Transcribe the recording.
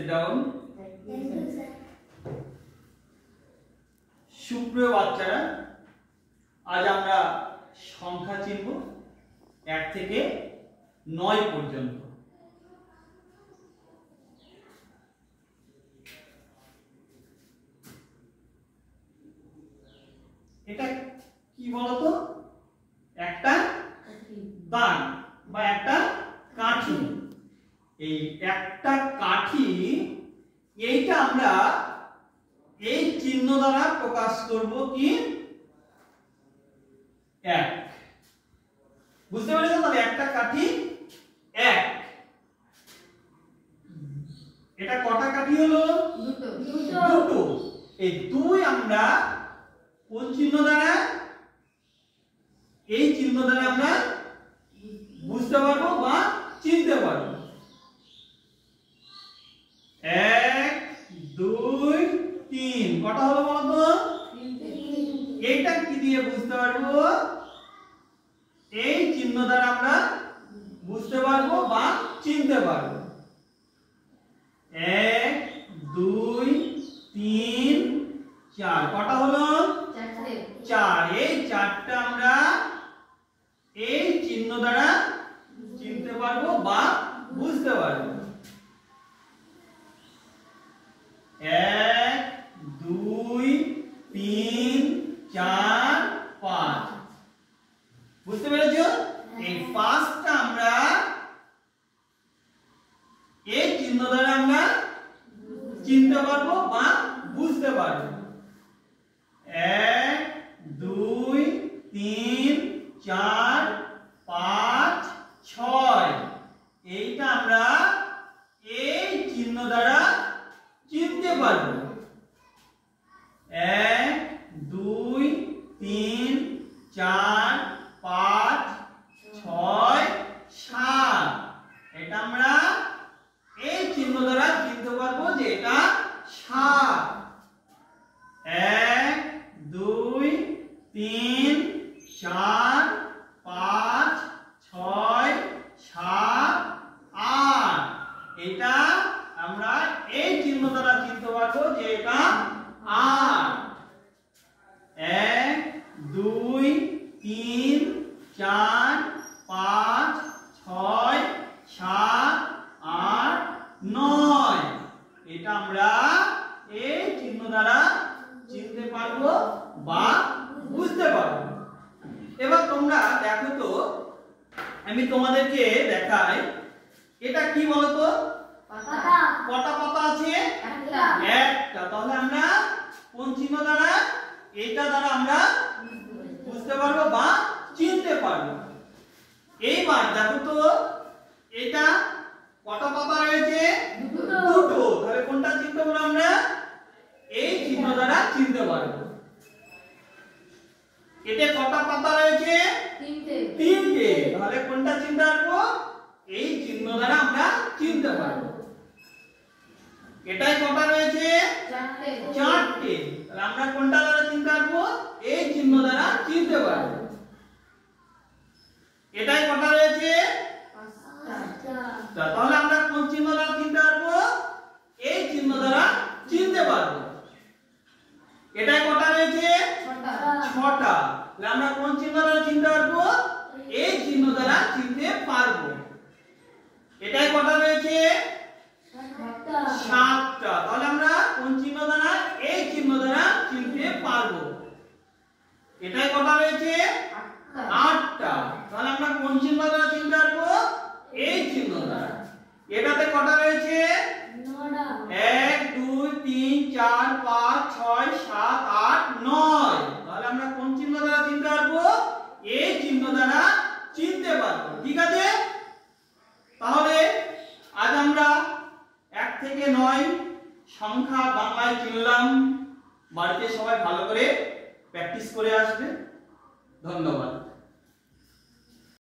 sit down. সুপ্রিয় বাচ্চারা, আজ আমরা সংখ্যা চিনব 1 থেকে 9 পর্যন্ত। এটা কি বলতো? একটা দান বা একটা কাঠি। এই একটা কাঠি, এইটা আমরা এই চিহ্ন দ্বারা প্রকাশ করব কি 1। বুঝতে পেরেছো? তাহলে একটা কাঠি 1। এটা কটা কাঠি হলো? দুটো। এই 2 আমরা কোন চিহ্ন দ্বারা? এই চিহ্ন দ্বারা আমরা বুঝতে পারবো বা চিনতে পারবো। 1 2 3 কটা হলো বলতো? এইটা কি দিয়ে বুঝতে পারবো? এই চিহ্ন দ্বারা আমরা বুঝতে পারবো বা চিনতে পারবো। 1 2 3 4 কটা হলো? 4। এই 4টা আমরা এই চিহ্ন দ্বারা চিনতে পারবো বা বুঝতে পারবো। 1 2 3 4 5। বুঝতে পেরেছো? এই 5টা আমরা এই চিহ্ন দ্বারা আমরা চিনতে পারবো বা বুঝতে পারবো। 1 2 3 4 5 6। এইটা আমরা এই চিহ্ন দ্বারা চিনতে পারবো। 1 2 3 4 5 6 7। এটা আমরা এই চিহ্ন দ্বারা চিনতে পারবো যে এটা 7। 1 2 3 4 5 6 7 8। এটা আমরা এই চিহ্ন দ্বারা চিনতে পারবো যে এটা 8। 1 2 3 4 5 6 7 8 9। এটা আমরা এই চিহ্ন দ্বারা চিনতে পারবো বা বুঝতে পারবো। এবার তোমরা দেখো তো, আমি তোমাদেরকে দেখাই। এটা কি বলতো? পাতা। কটা পাতা আছে? একটা। তাহলে আমরা কোন চিহ্ন দ্বারা? এটা দ্বারা আমরা বুঝতে পারবো বা চিনতে পারবো। এইবার দেখো তো, এটা কটা পাতা রয়েছে? দুটো। তাহলে কোনটা চিনতে পারবো আমরা? এই চিহ্ন দ্বারা চিনতে পারবো। এতে কটা পাতা রয়েছে? তিনটে। তাহলে কোনটা চিনতে পারবো? এই চিহ্ন দ্বারা আমরা চিনতে পারবো। এটাই কটা রয়েছে? চারটে। তাহলে আমরা কোনটা দ্বারা চিনতে পারবো? এই চিহ্ন দ্বারা চিনতে পারবো। এটাই কটা রয়েছে? তাহলে আমরা কোন চিহ্ন দ্বারা চিনতে পারবো? এই চিহ্ন দ্বারা চিনতে পারবো। এটাই কটা রয়েছে? 6টা। তাহলে আমরা কোন চিহ্ন দ্বারা চিনতে পারবো? এই চিহ্ন দ্বারা চিনতে পারবো। এটাই কটা রয়েছে? 7টা। তাহলে আমরা কোন চিহ্ন দ্বারা? এই চিহ্ন দ্বারা চিনতে পারবো। এটাই কটা রয়েছে? 8টা। তাহলে আমরা কোন চিহ্ন দ্বারা চিনতে পারবো? এই চিহ্ন দ্বারা। এটাতে কটা রয়েছে? 1 2 3 4 5 6 7 8 9। তাহলে আমরা কোন চিহ্ন দ্বারা চিনতে পারবো? এই চিহ্ন দ্বারা চিনতে পারবো। ঠিক আছে? তাহলে আজ আমরা 1 থেকে 9 সংখ্যা বাংলায় চিনলাম। বাড়িতে সবাই ভালো করে প্র্যাকটিস করে আসবে। ধন্যবাদ।